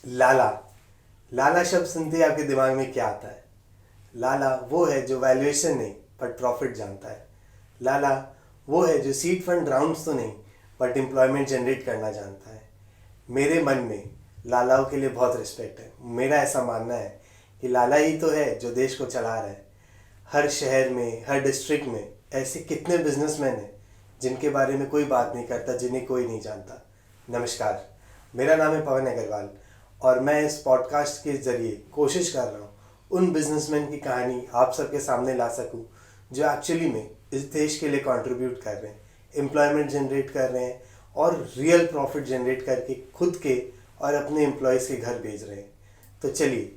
लाला। लाला शब्द सुनते ही आपके दिमाग में क्या आता है? लाला वो है जो वैल्यूएशन नहीं बट प्रॉफिट जानता है। लाला वो है जो सीड फंड राउंड्स तो नहीं बट एम्प्लॉयमेंट जनरेट करना जानता है। मेरे मन में लालाओं के लिए बहुत रिस्पेक्ट है। मेरा ऐसा मानना है कि लाला ही तो है जो देश को चला रहा है। हर शहर में, हर डिस्ट्रिक्ट में ऐसे कितने बिजनेसमैन हैं जिनके बारे में कोई बात नहीं करता, जिन्हें कोई नहीं जानता। नमस्कार, मेरा नाम है पवन अग्रवाल और मैं इस पॉडकास्ट के ज़रिए कोशिश कर रहा हूँ उन बिजनेसमैन की कहानी आप सबके सामने ला सकूँ जो एक्चुअली में इस देश के लिए कंट्रीब्यूट कर रहे हैं, एम्प्लॉयमेंट जनरेट कर रहे हैं और रियल प्रॉफिट जनरेट करके खुद के और अपने एम्प्लॉयज़ के घर भेज रहे हैं। तो चलिए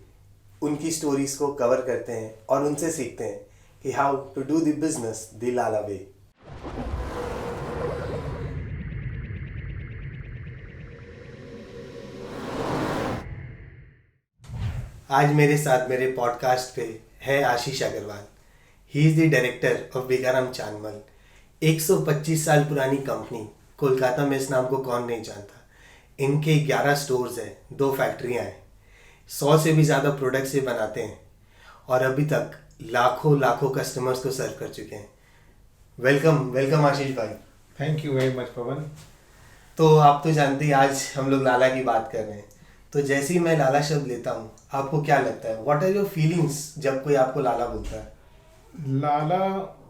उनकी स्टोरीज़ को कवर करते हैं और उनसे सीखते हैं कि how to do the business the Lala way. आज मेरे साथ मेरे पॉडकास्ट पे है Ashish Agarwal. He is the director of Bhikharam Chandmal. 125 साल पुरानी कंपनी, कोलकाता में इस नाम को कौन नहीं जानता। इनके 11 स्टोर्स हैं, 2 फैक्ट्रियां हैं, 100 से भी ज़्यादा प्रोडक्ट्स ये बनाते हैं और अभी तक लाखों लाखों कस्टमर्स को सर्व कर चुके हैं। वेलकम आशीष भाई। थैंक यू वेरी मच पवन। तो आप तो जानते ही आज हम लोग लाला की बात कर रहे हैं। तो जैसे ही मैं लाला शब्द लेता हूँ, आपको क्या लगता है? व्हाट आर योर फीलिंग्स जब कोई आपको लाला बोलता है? लाला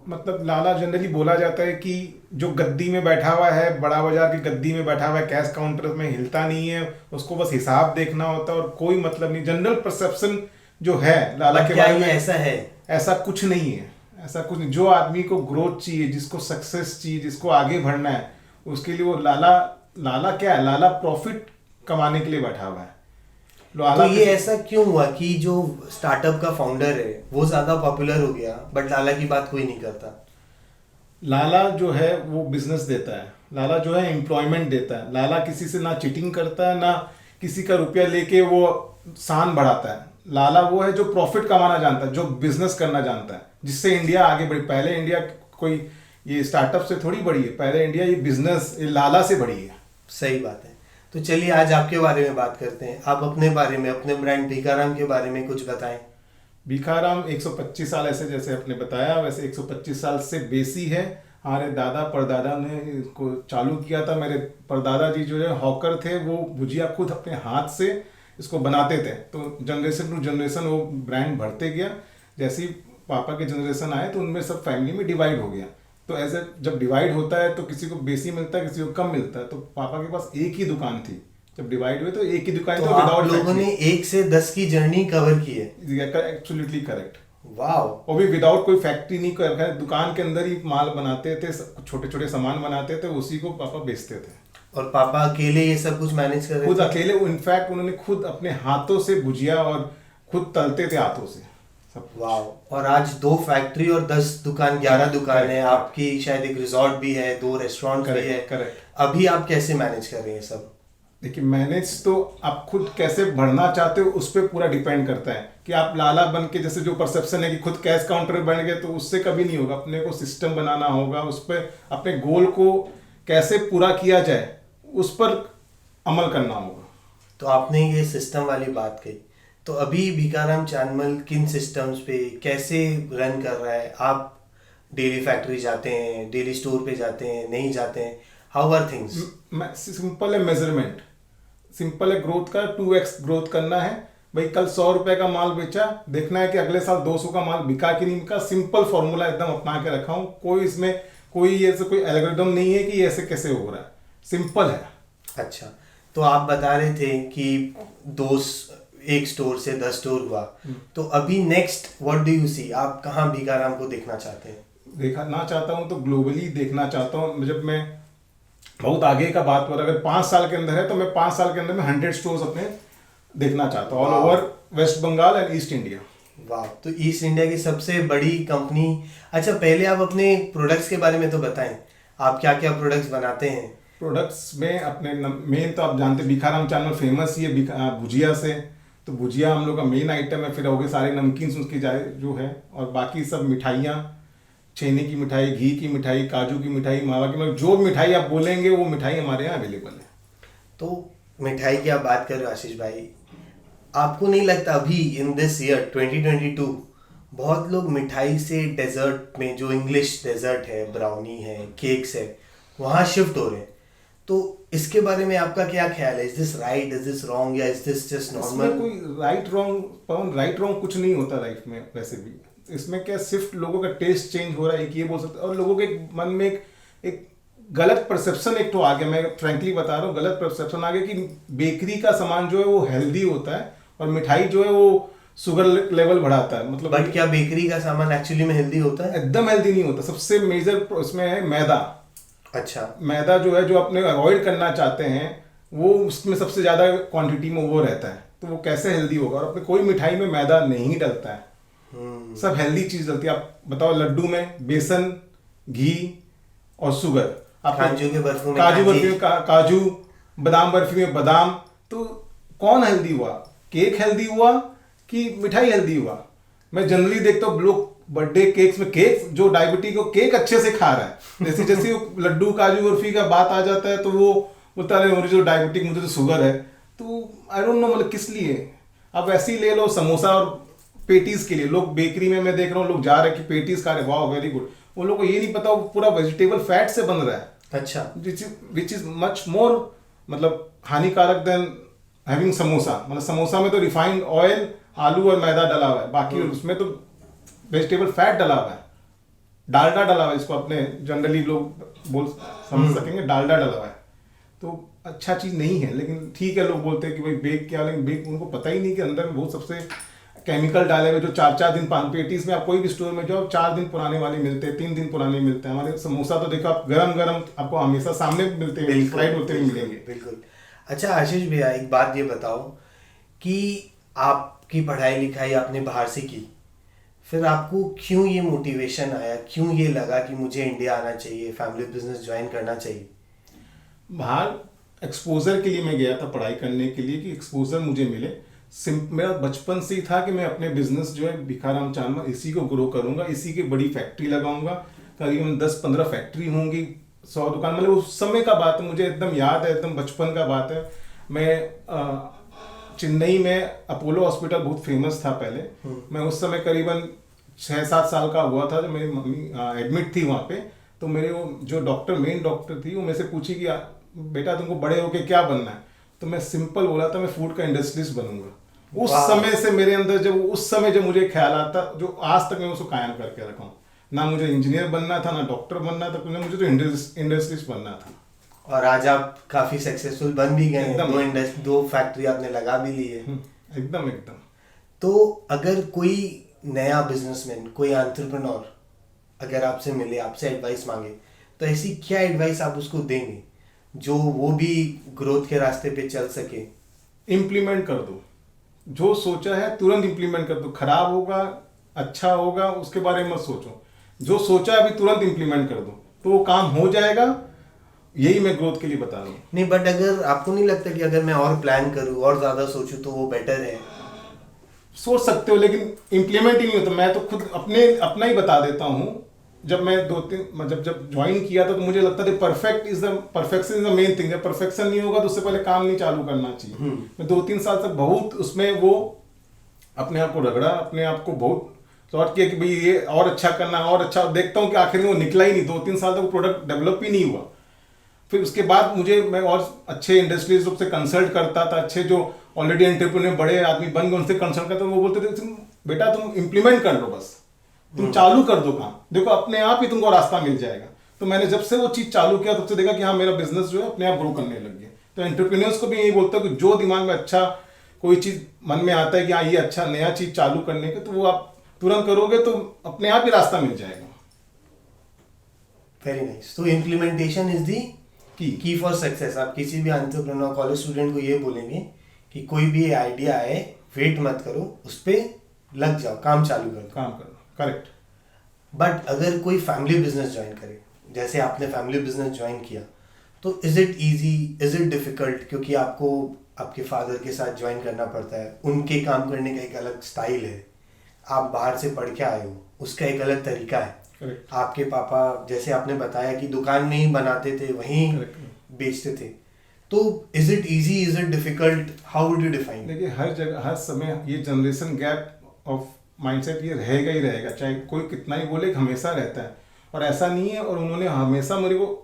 मतलब लाला जनरली बोला जाता है कि जो गद्दी में बैठा हुआ है, बड़ा बाजार की गद्दी में बैठा हुआ है, कैश काउंटर में हिलता नहीं है, उसको बस हिसाब देखना होता है और कोई मतलब नहीं। जनरल परसेप्शन जो है लाला के बारे में, ऐसा है? ऐसा कुछ नहीं है। ऐसा कुछ नहीं। जो आदमी को ग्रोथ चाहिए, जिसको सक्सेस चाहिए, जिसको आगे बढ़ना है, उसके लिए वो लाला क्या है? लाला प्रॉफिट कमाने के लिए बैठा हुआ है। तो ये ऐसा क्यों हुआ कि जो स्टार्टअप का फाउंडर है वो ज्यादा पॉपुलर हो गया बट लाला की बात कोई नहीं करता? लाला जो है वो बिजनेस देता है। लाला जो है एम्प्लॉयमेंट देता है। लाला किसी से ना चीटिंग करता है, ना किसी का रुपया लेके वो शान बढ़ाता है। लाला वो है जो प्रॉफिट कमाना जानता है, जो बिजनेस करना जानता है, जिससे इंडिया आगे बढ़ी। पहले इंडिया कोई ये स्टार्टअप से थोड़ी बढ़ी है, पहले इंडिया ये बिजनेस लाला से बढ़ी है। सही बात है। तो चलिए आज आपके बारे में बात करते हैं। आप अपने बारे में, अपने ब्रांड भिकाराम के बारे में कुछ बताएं। भिकाराम 125 साल, ऐसे जैसे आपने बताया वैसे 125 साल से बेसी है। हमारे दादा परदादा ने इसको चालू किया था। मेरे परदादा जी जो है हॉकर थे, वो भुजिया खुद अपने हाथ से इसको बनाते थे। तो जनरेशन टू जनरेशन वो ब्रांड बढ़ते गया। जैसे ही पापा के जनरेशन आए तो उनमें सब फैमिली में डिवाइड हो गया। तो ऐसे जब डिवाइड होता है तो किसी को बेसी मिलता है, किसी को कम मिलता है। तो पापा के पास एक ही दुकान थी। जब डिवाइड हुए तो एक ही दुकान थी। आप लोगों ने 1 से 10 की जर्नी कवर की है। Absolutely correct. वाओ। और भी विदाउट कोई फैक्ट्री नहीं कर, दुकान के अंदर ही माल बनाते थे, छोटे छोटे सामान बनाते थे, उसी को पापा बेचते थे। और पापा अकेले ये सब कुछ मैनेज कर रहे थे? खुद अकेले। इनफैक्ट उन्होंने खुद अपने हाथों से भुजिया और खुद तलते थे हाथों से। वाह। और आज 2 फैक्ट्री और 10 दुकान, 11 दुकान है आपकी। शायद एक रिजॉर्ट भी है, 2 रेस्टोरेंट भी है। करेक्ट। अभी आप कैसे मैनेज कर रहे हैं सब? देखिए, मैनेज तो आप खुद कैसे बढ़ना चाहते हो उस पर पूरा डिपेंड करता है कि आप लाला बन के, जैसे जो परसेप्शन है कि खुद कैश काउंटर बन गए, तो उससे कभी नहीं होगा। अपने को सिस्टम बनाना होगा, उस पर अपने गोल को कैसे पूरा किया जाए उस पर अमल करना होगा। तो आपने ये सिस्टम वाली बात कही, तो अभी भिकाराम चानमल किन सिस्टम्स पे कैसे रन कर रहा है? आप डेली फैक्ट्री जाते हैं, डेली स्टोर पे जाते हैं, नहीं जाते हैं? How are things? सिंपल है मेजरमेंट, सिंपल है ग्रोथ का। 2x ग्रोथ करना है भाई। कल 100 रुपए का माल बेचा, देखना है कि अगले साल 200 का माल बिका कि नहीं बिका। सिंपल फॉर्मूला एकदम अपना के रखा हूँ। कोई इसमें कोई एल्गोरिथम नहीं है कि ऐसे कैसे हो रहा है, सिंपल है। अच्छा, तो आप बता रहे थे कि 1 स्टोर से 10 स्टोर हुआ, तो अभी next what do you see? आप कहाँ भिकाराम को देखना चाहते हैं? देखना चाहता हूँ तो ग्लोबली देखना चाहता हूँ। जब मैं बहुत आगे का बात कर, अगर 5 साल के अंदर है तो मैं 5 साल के अंदर में 100 स्टोर्स अपने देखना चाहता हूँ all over West Bengal and east India. वाह। तो ईस्ट इंडिया की सबसे बड़ी कंपनी। अच्छा, पहले आप अपने प्रोडक्ट्स के बारे में तो बताएं। आप क्या क्या प्रोडक्ट्स बनाते हैं? प्रोडक्ट्स में अपने मेन तो आप जानते भिकाराम चानमल फेमस ही है भुजिया से। तो भुजिया हम लोग का मेन आइटम है। फिर हो गए सारे नमकीन उसकी जो है, और बाकी सब मिठाइयाँ, छेने की मिठाई, घी की मिठाई, काजू की मिठाई, मावा की मिठाई, जो मिठाई आप बोलेंगे वो मिठाई हमारे यहाँ अवेलेबल है। तो मिठाई की आप बात कर रहे हो आशीष भाई, आपको नहीं लगता अभी इन दिस ईयर 2022 बहुत लोग मिठाई से डेजर्ट में, जो इंग्लिश डेजर्ट है, ब्राउनी है, केक्स है, वहाँ शिफ्ट हो रहे हैं? तो इसके बारे में आपका क्या ख्याल है? Is this right, is this wrong, या इज दिस जस्ट इसमें नॉर्मल? कोई राइट रॉन्ग, पवन, राइट रॉन्ग कुछ नहीं होता लाइफ में वैसे भी। इसमें क्या, सिर्फ लोगों का टेस्ट चेंज हो रहा है, एक ये बोल सकते हैं। और लोगों के मन में एक गलत परसेप्शन एक तो आ गया, मैं फ्रैंकली बता रहा हूँ, गलत परसेप्शन आ गया कि बेकरी का सामान जो है वो हेल्दी होता है और मिठाई जो है वो शुगर लेवल बढ़ाता है। मतलब बट क्या बेकरी का सामान एक्चुअली में हेल्दी होता है? एकदम हेल्दी नहीं होता। सबसे मेजर इसमें है मैदा। अच्छा। मैदा जो है, जो अपने अवॉइड करना चाहते हैं, वो उसमें सबसे ज्यादा क्वांटिटी में वो रहता है, तो वो कैसे हेल्दी होगा? और अपने कोई मिठाई में मैदा नहीं डलता है, सब हेल्दी चीज डलती है। आप बताओ, लड्डू में बेसन, घी और शुगर, काजू के बर्फी में काजू बर्फी में काजू, बादाम बर्फी में बादाम। तो कौन हेल्दी हुआ? केक हेल्दी हुआ कि मिठाई हेल्दी हुआ? मैं जनरली देखता हूँ लोग बर्थडे केक्स में, केक जो डायबिटीज को केक अच्छे से खा रहा है, जैसे जैसे वो लड्डू काजू बर्फी का बात आ जाता है तो वो बोलता है मुझे जो डायबिटिक, मुझे तो शुगर है। तो आई डोंट नो, मतलब किस लिए? अब ऐसे ही ले लो समोसा और पेटीज के लिए लोग बेकरी में, मैं देख रहा हूँ लोग जा रहे हैं कि पेटीज खा रहे, वाह वेरी गुड। वो लोग को ये नहीं पता वो पूरा वेजिटेबल फैट से बन रहा है। अच्छा। विच इज मच मोर, मतलब हानिकारक देन हैविंग समोसा। मतलब समोसा में तो रिफाइंड ऑयल, आलू और मैदा डला हुआ है, बाकी उसमें तो वेजिटेबल फैट डला हुआ है, डालडा डला हुआ है, इसको अपने जनरली लोग बोल समझ सकेंगे, डालडा डला हुआ है। तो अच्छा चीज नहीं है, लेकिन ठीक है, लोग बोलते हैं कि भाई बेक क्या, लेकिन बेक उनको पता ही नहीं कि अंदर में बहुत सबसे केमिकल डाले हुए, जो 4-4 दिन पेटीज में आप कोई भी स्टोर में जाओ 4 दिन पुराने वाले मिलते हैं, 3 दिन पुराने मिलते हैं। हमारे समोसा तो देखो आप, गरम गरम आपको हमेशा सामने मिलते हैं, फ्राइड होते हुए मिलेंगे। बिल्कुल। अच्छा आशीष भैया, एक बात ये बताओ कि आपकी पढ़ाई लिखाई आपने बाहर से की, फिर आपको क्यों ये मोटिवेशन आया, क्यों ये लगा कि मुझे इंडिया आना चाहिए, फैमिली बिजनेस ज्वाइन करना चाहिए? बाहर एक्सपोजर के लिए मैं गया था, पढ़ाई करने के लिए, कि एक्सपोजर मुझे मिले। मेरा बचपन से ही था कि मैं अपने बिजनेस जो है भिखाराम चांदमा, इसी को ग्रो करूंगा, इसी की बड़ी फैक्ट्री लगाऊंगा, करीबन 10-15 फैक्ट्री होंगी, 100 दुकान। मतलब उस समय का बात है, मुझे एकदम याद है, एकदम बचपन का बात है। मैं चेन्नई में अपोलो हॉस्पिटल बहुत फेमस था पहले, मैं उस समय करीबन 6-7 साल का हुआ था जब मेरी मम्मी एडमिट थी वहाँ पे। तो मेरे वो जो डॉक्टर, मेन डॉक्टर थी, वो मेरे से पूछी कि बेटा तुमको बड़े होके क्या बनना है? तो मैं सिंपल बोला था, मैं फूड का इंडस्ट्रियलिस्ट बनूंगा। उस समय से मेरे अंदर जब मुझे ख्याल आता, जो आज तक मैं उसको कायम करके रखा हूँ। ना मुझे इंजीनियर बनना था, ना डॉक्टर बनना था, मुझे तो इंडस्ट्रियलिस्ट बनना था। और आज आप काफी सक्सेसफुल बन भी गए हैं, 2 फैक्ट्री आपने लगा भी ली है। एकदम एकदम। तो अगर कोई नया बिजनेसमैन, कोई एंटरप्रेन्योर अगर आपसे मिले, आपसे एडवाइस मांगे, तो ऐसी क्या एडवाइस आप उसको देंगे जो वो भी ग्रोथ के रास्ते पे चल सके? इम्प्लीमेंट कर दो, जो सोचा है तुरंत इम्प्लीमेंट कर दो। खराब होगा, अच्छा होगा, उसके बारे में मत सोचो। जो सोचा है अभी तुरंत इम्प्लीमेंट कर दो, तो वो काम हो जाएगा। यही मैं ग्रोथ के लिए बता रहा हूँ। नहीं, बट अगर आपको नहीं लगता कि अगर मैं और प्लान करूँ और ज्यादा सोचूं तो वो बेटर है? सोच सकते हो, लेकिन इम्प्लीमेंट ही नहीं होता। मैं तो खुद अपना ही बता देता हूँ। जब मैं जब ज्वाइन किया था तो मुझे लगता था perfection is the main thing. जब परफेक्शन नहीं होगा तो उससे पहले काम नहीं चालू करना चाहिए। मैं 2-3 साल तक बहुत उसमें वो अपने आप को रगड़ा, अपने आप को बहुत सॉर्ट किया कि भाई ये और अच्छा करना, और अच्छा। देखता हूँ कि आखिर में वो निकला ही नहीं। 2-3 साल तक वो प्रोडक्ट डेवलप ही नहीं हुआ। फिर उसके बाद मैं और अच्छे इंडस्ट्रीज से कंसल्ट करता था, अच्छे जो ऑलरेडी एंटरप्रेन्योर बड़े आदमी बन गए उनसे कंसल्ट करता। वो बोलते थे बेटा तुम इम्प्लीमेंट कर लो, बस तुम चालू कर दो काम, देखो अपने आप ही तुमको रास्ता मिल जाएगा। तो मैंने जब से वो चीज चालू किया तब से देखा कि हाँ मेरा बिजनेस जो है अपने आप ग्रो करने लग गया। तो एंटरप्रेन्योर्स को भी यही बोलता हूँ कि जो दिमाग में अच्छा कोई चीज मन में आता है कि हाँ ये अच्छा नया चीज चालू करने का, तो वो आप तुरंत करोगे तो अपने आप ही रास्ता मिल जाएगा। Very nice. तो इम्प्लीमेंटेशन इज दी की फॉर सक्सेस। आप किसी भी एंटरप्रेन्योर कॉलेज स्टूडेंट को ये बोलेंगे कि कोई भी आइडिया आए, वेट मत करो, उस पर लग जाओ, काम चालू करो। करेक्ट। बट अगर कोई फैमिली बिजनेस ज्वाइन करे, जैसे आपने फैमिली बिजनेस ज्वाइन किया, तो is it easy, is it difficult? क्योंकि आपको आपके फादर के साथ ज्वाइन करना पड़ता है, उनके काम करने का एक अलग स्टाइल है, आप बाहर से पढ़ के आए हो, उसका एक अलग तरीका है। Correct. आपके पापा जैसे आपने बताया कि दुकान में ही बनाते थे, वहीं बेचते थे, तो is it easy, is it difficult, how would you define? देखिए हर जगह हर समय ये जनरेशन गैप ऑफ माइंडसेट ये रहेगा ही रहेगा, चाहे कोई कितना ही बोले, हमेशा रहता है। और ऐसा नहीं है, और उन्होंने हमेशा मेरे को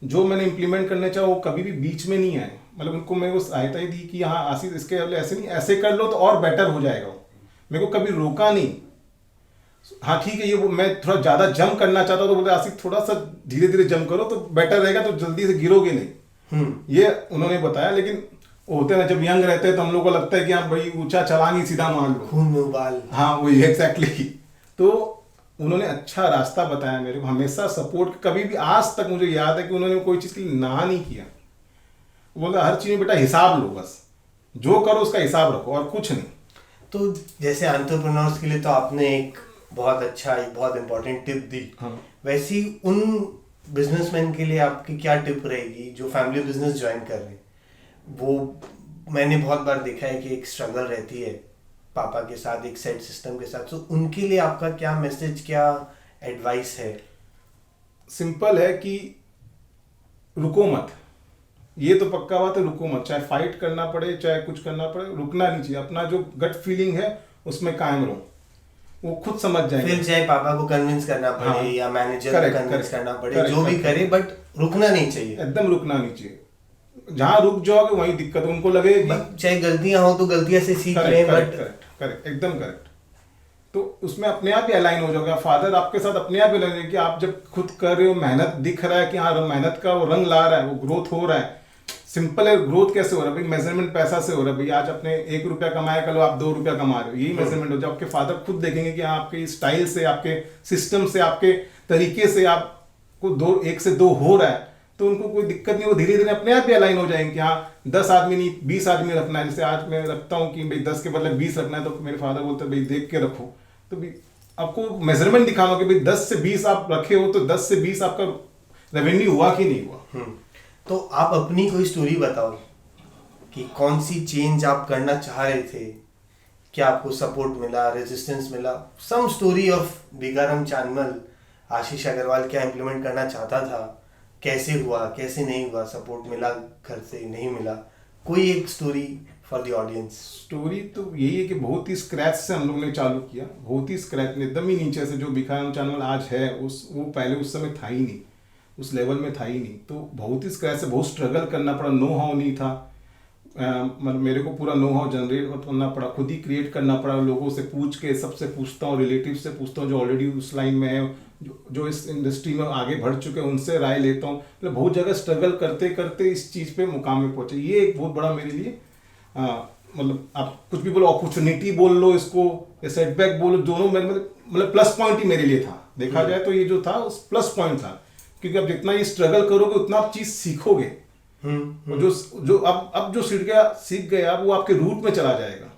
जो मैंने इम्प्लीमेंट करने चाहा वो कभी भी बीच में नहीं आए, मतलब उनको मेरे को सहायता ही दी कि हाँ आशीष इसके ऐसे नहीं, ऐसे कर लो तो और बेटर हो जाएगा। वो मेरे को कभी रोका नहीं। हाँ ठीक है, ये वो मैं थोड़ा ज़्यादा जंप करना चाहता तो बोलते आशीष थोड़ा सा धीरे धीरे जंप करो तो बेटर रहेगा, तो जल्दी से गिरोगे नहीं। ये उन्होंने बताया। लेकिन होते ना जब यंग रहते हैं तो हम लोग को लगता है कि हाँ भाई ऊंचा चलांगी सीधा मार लो, खून में उबाल। हाँ वही एग्जैक्टली। तो उन्होंने अच्छा रास्ता बताया मेरे को, हमेशा सपोर्ट। कभी भी आज तक मुझे याद है कि उन्होंने कोई चीज़ के लिए ना नहीं किया। बोला हर चीज़ में बेटा हिसाब लो, बस जो करो उसका हिसाब रखो और कुछ नहीं। तो जैसे एंटरप्रेन्योर्स के लिए तो आपने एक बहुत अच्छा, एक बहुत इंपॉर्टेंट टिप दी। हाँ। वैसी उन बिजनेसमैन के लिए आपकी क्या टिप रहेगी जो फैमिली बिजनेस ज्वाइन कर रहे हैं? वो मैंने बहुत बार देखा है कि एक स्ट्रगल रहती है पापा के साथ, एक सेट सिस्टम के साथ। तो उनके लिए आपका क्या मैसेज, क्या एडवाइस है? सिंपल है कि रुको मत, ये तो पक्का बात है, रुको मत। चाहे फाइट करना पड़े, चाहे कुछ करना पड़े, रुकना नहीं चाहिए। अपना जो गट फीलिंग है उसमें कायम रहो, वो खुद समझ जाएंगे। फिर चाहे पापा को कन्विंस करना पड़े, हाँ, या मैनेजर को कन्विंस करना पड़े, जो भी करेक्ट, करे, बट रुकना नहीं चाहिए। एकदम रुकना नहीं चाहिए। जहाँ रुक जाओगे वहीं दिक्कत, उनको लगेगी। चाहे गलतियां हो तो गलतियां से सीख लें, बट करेक्ट एकदम करेक्ट। तो उसमें अपने आप ही अलाइन हो जाओगे। फादर आपके साथ अपने आप ही लगेगा कि आप जब खुद कर रहे हो, मेहनत दिख रहा है कि हाँ मेहनत का वो रंग ला रहा है, वो ग्रोथ हो रहा है। सिंपल है, ग्रोथ कैसे हो रहा है भाई? मेजरमेंट पैसा से हो रहा है भाई। आज अपने 1 रुपया कमाया, कल आप 2 रुपया कमा रहे हो, यही मेजरमेंट हो जाए। आपके फादर खुद देखेंगे कि हाँ आपके स्टाइल से, आपके सिस्टम से, आपके तरीके से आपको 1 से 2 हो रहा है, तो उनको कोई दिक्कत नहीं। वो धीरे धीरे अपने आप ही अलाइन हो जाएंगे कि हाँ 10 आदमी नहीं 20 आदमी रखना है। जैसे आज मैं रखता हूँ कि भाई 10 के बदले 20 रखना है, तो मेरे फादर बोलते हैं भाई देख के रखो। तो भाई आपको मेजरमेंट दिखाना कि भाई 10 से 20 आप रखे हो, तो 10 से 20 आपका रेवेन्यू हुआ कि नहीं हुआ। तो आप अपनी कोई स्टोरी बताओ कि कौन सी चेंज आप करना चाह रहे थे, क्या आपको सपोर्ट मिला, रेजिस्टेंस मिला? सम स्टोरी ऑफ भिकाराम चानमल, आशीष अग्रवाल क्या इम्प्लीमेंट करना चाहता था, कैसे हुआ, कैसे नहीं हुआ, सपोर्ट मिला घर से, नहीं मिला? कोई एक story for the audience. Story तो यही है कि बहुत ही स्क्रैच से हम लोग ने चालू किया, बहुत ही स्क्रैच में, एकदम ही नीचे से। जो भिकाराम चानमल आज है वो पहले उस समय था ही नहीं, उस लेवल में था ही नहीं। तो बहुत ही स्क्रैच से, बहुत स्ट्रगल करना पड़ा। नो हाउ नहीं था, मतलब मेरे को पूरा नो हाउ जनरेट करना पड़ा, खुद ही क्रिएट करना पड़ा। लोगों से पूछ के, सबसे पूछता हूँ, रिलेटिव से पूछता हूँ जो ऑलरेडी उस लाइन में है, जो इस इंडस्ट्री में आगे बढ़ चुके हैं, उनसे राय लेता हूँ। मतलब बहुत जगह स्ट्रगल करते करते इस चीज़ पे मुकाम में पहुँचे। ये एक बहुत बड़ा मेरे लिए मतलब आप कुछ भी बोलो, अपॉर्चुनिटी बोल लो इसको या सेटबैक बोलो, दोनों मेरे मतलब प्लस पॉइंट ही मेरे लिए था। देखा जाए तो ये जो था उस प्लस पॉइंट था, क्योंकि अब जितना ये स्ट्रगल करोगे उतना आप चीज़ सीखोगे। और जो अब जो सीख गया वो आपके रूट में चला जाएगा।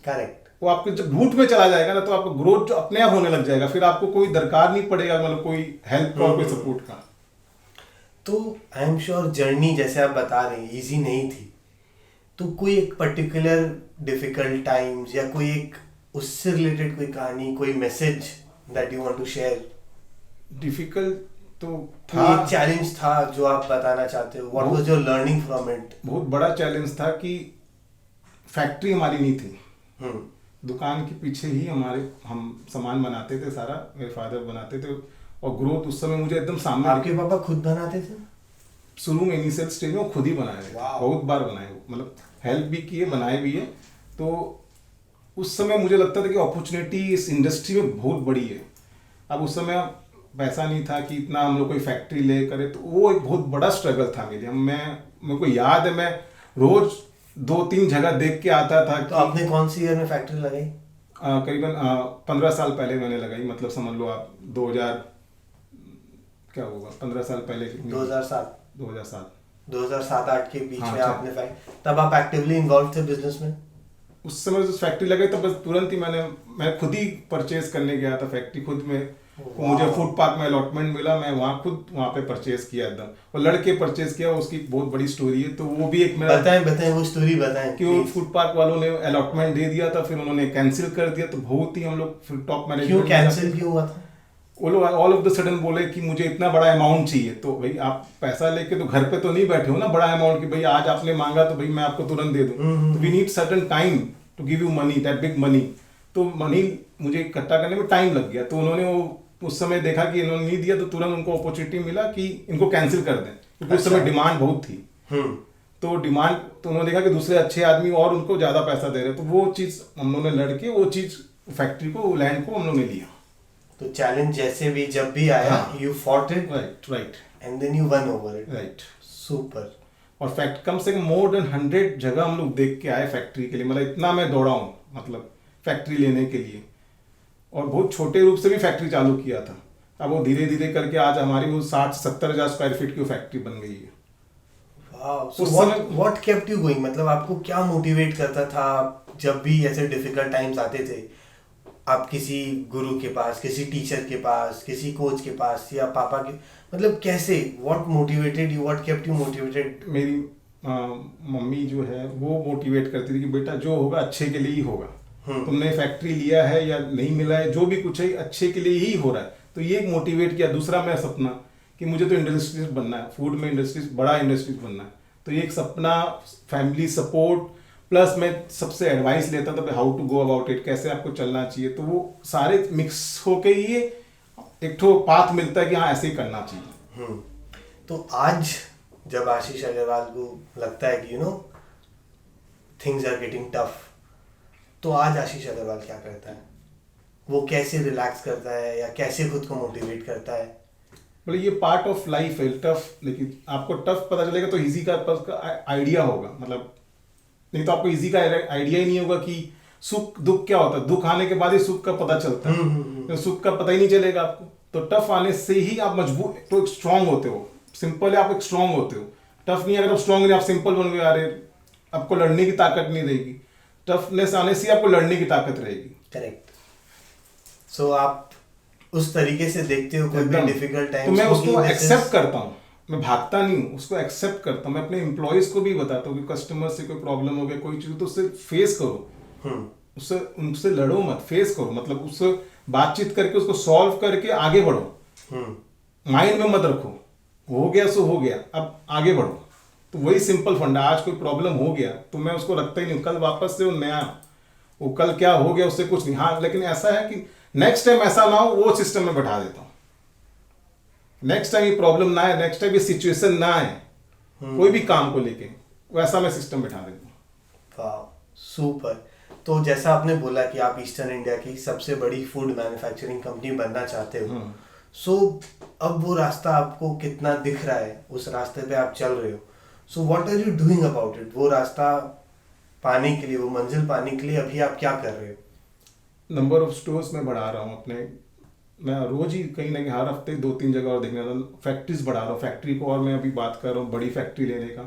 करेक्ट। वो आपके जब रूट में चला जाएगा ना, तो आपका ग्रोथ जो अपने आप होने लग जाएगा। फिर आपको कोई दरकार नहीं पड़ेगा, मतलब कोई हेल्प का और कोई सपोर्ट का। तो आई एम श्योर जर्नी जैसे आप बता रहे हैं इजी नहीं थी, तो कोई एक पर्टिकुलर डिफिकल्ट टाइम्स या कोई एक उससे रिलेटेड कोई कहानी, कोई message that you want to share? Difficult तो था, एक चैलेंज था जो आप बताना चाहते हो? What was your learning from it? बहुत बड़ा चैलेंज था कि फैक्ट्री हमारी नहीं थी। दुकान के पीछे ही हम सामान बनाते थे, सारा मेरे फादर बनाते थे। और ग्रोथ उस समय मुझे एकदम सामने। आपके पापा खुद बनाते थे? शुरू में इनिशियल स्टेज में खुद ही बनाए थे, बहुत बार बनाए, मतलब हेल्प भी किए, बनाए भी है। तो उस समय मुझे लगता था कि अपॉर्चुनिटी इस इंडस्ट्री में बहुत बड़ी है। अब उस समय पैसा नहीं था कि इतना हम लोग कोई फैक्ट्री ले करे, तो वो एक बहुत बड़ा स्ट्रगल था मेरे लिए। मेरे को याद है, मैं रोज 2-3 जगह देख के आता था। तो आपने कौन सी ईयर में फैक्ट्री लगाई? करीबन 15 साल पहले मैंने लगाई, मतलब समझ लो आप 2000 क्या होगा, 15 साल पहले। 2007 2007-8 के बीच हाँ, में आपने फैक्ट्री, तब आप एक्टिवली इन्वॉल्व थे बिजनेस में? उस समय जो फैक्ट्री लगाई तब बस तुरंत ही मैं खुद ही परचेज करने गया था फैक्ट्री खुद में। मुझे फूड पार्क में अलॉटमेंट मिला, मैं वहाँ पे परचेज किया एकदम, और लड़के परचेज किया। उसकी बहुत बड़ी स्टोरी है, तो वो भी एक मेरा। बताएं वो स्टोरी बताएं कि वो फूड पार्क वालों ने अलॉटमेंट दे दिया था, फिर उन्होंने कैंसिल कर दिया। तो बहुत ही हम लोग फिर टॉप मैनेजमेंट। क्यों कैंसिल क्यों हुआ था? वो लोग ऑल ऑफ द सडन बोले कि मुझे इतना बड़ा अमाउंट चाहिए, तो भाई आप पैसा लेके तो घर पे तो नहीं बैठे हो ना बड़ा अमाउंट कि भाई आज आपने मांगा तो भाई मैं आपको तुरंत दे दूं। तो we need certain time to give you money, that big money. तो मनी मुझे इकट्ठा करने में टाइम लग गया, तो उन्होंने वो उस समय देखा कि इन्होंने नहीं दिया, तो तुरंत उनको अपॉर्चुनिटी मिला कि इनको कैंसिल कर दें, क्योंकि उस समय डिमांड बहुत थी। तो डिमांड, तो उन्होंने देखा कि दूसरे अच्छे आदमी और उनको ज्यादा पैसा दे रहे, तो वो चीज हम लोगों ने लड़के वो चीज फैक्ट्री को, लैंड को हम लोगों ने लिया। तो चैलेंज जैसे भी जब भी आया, you fought it, right and then you won over it. Right. Super. और फैक्ट कम से कम मोर देन 100 जगह हम लोग देख के आए फैक्ट्री के लिए, मतलब इतना मैं दौड़ा हूँ मतलब फैक्ट्री लेने के लिए। और बहुत छोटे रूप से भी फैक्ट्री चालू किया था, अब वो धीरे धीरे करके आज हमारी वो 60-70 हज़ार स्क्वायर फीट की फैक्ट्री बन गई है। व्हाट केप्ट यू गोइंग, मतलब आपको क्या मोटिवेट करता था जब भी ऐसे डिफिकल्ट टाइम्स आते थे? आप किसी गुरु के पास, किसी टीचर के पास, किसी कोच के पास, या पापा के, मतलब कैसे, what motivated you, what kept you motivated? मेरी मम्मी जो है वो मोटिवेट करती थी कि बेटा जो होगा अच्छे के लिए ही होगा, तुमने फैक्ट्री लिया है या नहीं मिला है, जो भी कुछ है अच्छे के लिए ही हो रहा है। तो ये एक मोटिवेट किया। दूसरा मेरा सपना कि मुझे तो इंडस्ट्रीज बनना है, फूड में इंडस्ट्रीज, बड़ा इंडस्ट्रीज बनना है। तो ये एक सपना, फैमिली सपोर्ट, प्लस मैं सबसे एडवाइस लेता था how to go about it, कैसे आपको चलना चाहिए। तो वो सारे मिक्स होके ही एक ठो पाथ मिलता है कि हाँ ऐसे ही करना चाहिए। तो आज जब आशीष अग्रवाल को लगता है कि थिंग्स आर गेटिंग टफ, तो आज आशीष अग्रवाल क्या करता है? वो कैसे रिलैक्स करता है या कैसे खुद को मोटिवेट करता है? मतलब ये पार्ट ऑफ लाइफ है टफ, लेकिन आपको टफ पता चलेगा तो इजी का आइडिया होगा, मतलब नहीं तो आपको इजी का आइडिया ही नहीं होगा कि सुख दुख क्या होता है। दुख आने के बाद ही सुख का पता चलता है, तो सुख का पता ही नहीं चलेगा आपको। तो टफ आने से ही आप मजबूत, तो स्ट्रांग होते हो। सिंपल है, आप एक स्ट्रांग होते हो। टफ नहीं, अगर आप स्ट्रांग नहीं, आप सिंपल बन गए, अरे आपको लड़ने की ताकत नहीं रहेगी। टफनेस आने से आपको लड़ने की ताकत रहेगी। करेक्ट। सो आप उस तरीके से देखते हो कोई भी डिफिकल्ट टाइम, तो मैं उसको एक्सेप्ट करता हूँ, मैं भागता नहीं हूँ, उसको एक्सेप्ट करता हूँ। मैं अपने एम्प्लॉयज को भी बताता हूँ कि कस्टमर से कोई प्रॉब्लम हो गया, कोई चीज, तो उससे फेस करो, उससे उनसे लड़ो मत, फेस करो, मतलब उससे बातचीत करके उसको सॉल्व करके आगे बढ़ो। माइंड में मत रखो हो गया सो हो गया, अब आगे बढ़ो। तो वही सिंपल फंडा। आज कोई प्रॉब्लम हो गया तो मैं उसको रखता ही नहीं, कल वापस से वो नया, वो कल क्या हो गया उससे कुछ नहीं। हाँ, लेकिन ऐसा है कि नेक्स्ट टाइम ऐसा ना हो, वो सिस्टम में बैठा देता हूँ। नेक्स्ट टाइम ये प्रॉब्लम ना है, नेक्स्ट टाइम ये सिचुएशन ना है, कोई भी काम को लेके, वैसा मैं सिस्टम बैठा देता हूँ। वाह, सुपर। तो जैसा आपने बोला कि आप ईस्टर्न इंडिया की सबसे बड़ी फूड मैन्युफैक्चरिंग कंपनी बनना चाहते हो, सो अब वो रास्ता आपको कितना दिख रहा है, उस रास्ते पे आप चल रहे हो, so what are you doing about it? वो रास्ता पाने के लिए, वो मंजिल पाने के लिए अभी आप क्या कर रहे हो? नंबर ऑफ स्टोर्स में बढ़ा रहा हूँ अपने। मैं रोज ही कहीं ना कहीं हर हफ्ते 2-3 जगह और देखने जाता हूँ। फैक्ट्रीज बढ़ा रहा हूँ, फैक्ट्री को, और मैं अभी बात कर रहा हूँ बड़ी फैक्ट्री लेने का।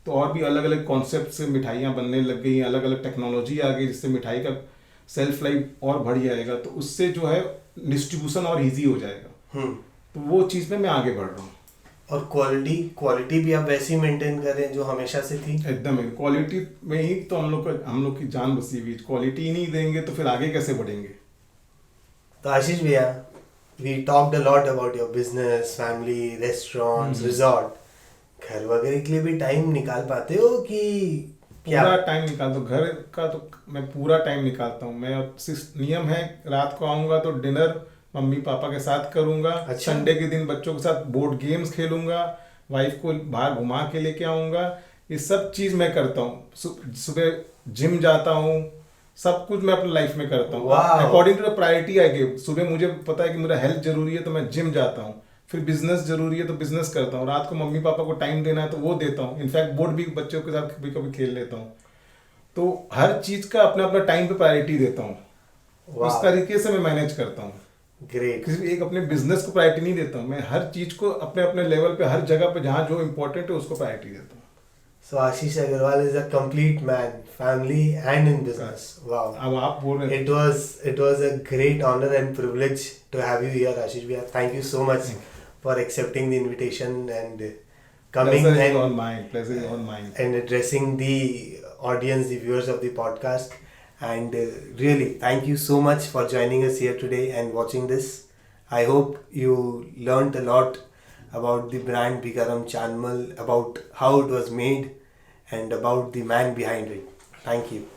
तो और भी अलग अलग कॉन्सेप्ट से मिठाइयाँ बनने लग गई हैं, अलग अलग टेक्नोलॉजी आ गई जिससे मिठाई का सेल्फ लाइफ और बढ़ जाएगा, तो उससे जो है डिस्ट्रीब्यूशन और ईजी हो जाएगा। तो वो चीज़ में मैं आगे बढ़ रहा हूँ। और क्वालिटी भी आप वैसी मेंटेन करें जो हमेशा से थी? एकदम, क्वालिटी में ही तो हम लोग की जान बसी हुई। क्वालिटी ही नहीं देंगे तो फिर आगे कैसे बढ़ेंगे? तो आशीष भैया, we talked a lot about your business, family, restaurants, resort. घर वगैरह के लिए भी टाइम निकाल पाते हो कि क्या? पूरा टाइम निकालता हूँ घर का, तो मैं पूरा टाइम निकालता हूँ। मैं नियम है, रात को आऊँगा तो डिनर मम्मी पापा के साथ करूँगा। अच्छा। संडे के दिन बच्चों के साथ बोर्ड गेम्स खेलूंगा, वाइफ को बाहर घुमा के लेके आऊँगा। ये सब चीज़ मैं करता हूँ। सुबह जिम जाता हूँ, सब कुछ मैं अपनी लाइफ में करता हूँ according to the priority I give. सुबह मुझे पता है कि मेरा हेल्थ जरूरी है तो मैं जिम जाता हूँ, फिर बिजनेस जरूरी है तो बिजनेस करता हूँ, रात को मम्मी पापा को टाइम देना है तो वो देता हूँ। इनफैक्ट बोर्ड भी बच्चों के साथ कभी कभी खेल लेता हूँ। तो हर चीज़ का अपना अपना टाइम पे प्रायोरिटी देता हूँ, उस तरीके से मैं मैनेज करता हूँ। ग्रेट। किसी एक अपने बिजनेस को प्रायोरिटी नहीं देता हूँ, मैं हर चीज़ को अपने अपने लेवल पे, हर जगह पे जहाँ जो इम्पोर्टेंट है उसको प्रायोरिटी देता हूँ। So Ashish Agarwal is a complete man, family and in business. Wow. अब आप बोल रहे It was a great honor and privilege to have you here, Ashish Bhaiya. Thank you so much for accepting the invitation and coming Pleasure is all mine. Pleasure is all mine. and addressing the audience, the viewers of the podcast. And really, thank you so much for joining us here today and watching this. I hope you learned a lot about the brand Bikaram Chanmal, about how it was made, and about the man behind it. Thank you.